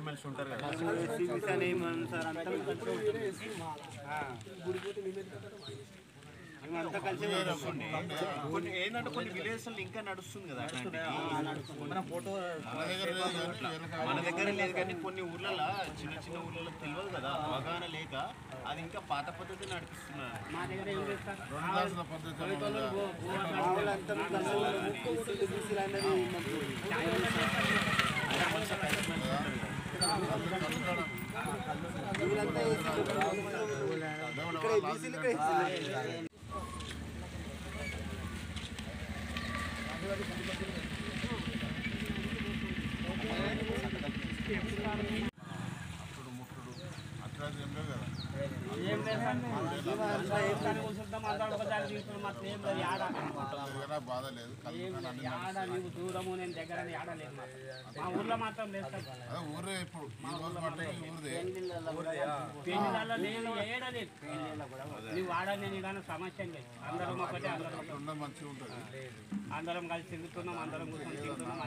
కలిసిమెలిసి ఉంటారు కదా. కొన్ని ఏంటంటే కొన్ని విలేజెస్ ఇంకా నడుస్తుంది కదా మన దగ్గర లేదు కానీ కొన్ని ఊర్లలో చిన్న చిన్న ఊర్లలో తెలియదు కదా, అవగాహన లేక అది ఇంకా పాత పద్ధతి నడిపిస్తున్నారు. అప్పుడు ముట్టుడు అట్లా ఏం లేదు కదా, బాధ లేదు. దూరము నేను దగ్గర ఆడలేదు మా ఊర్లో మాత్రం లేదు. ఊరే ఇప్పుడు పెళ్లిళ్ళలో నేను ఏడలేదు, నువ్వు ఆడని నేను సమస్య లేదు. అందరం ఒకటే, అందరం మంచిగా ఉంటుంది. అందరం కలిసి తిరుగుతున్నాం, అందరం కూర్చొని తిరుగుతున్నాం.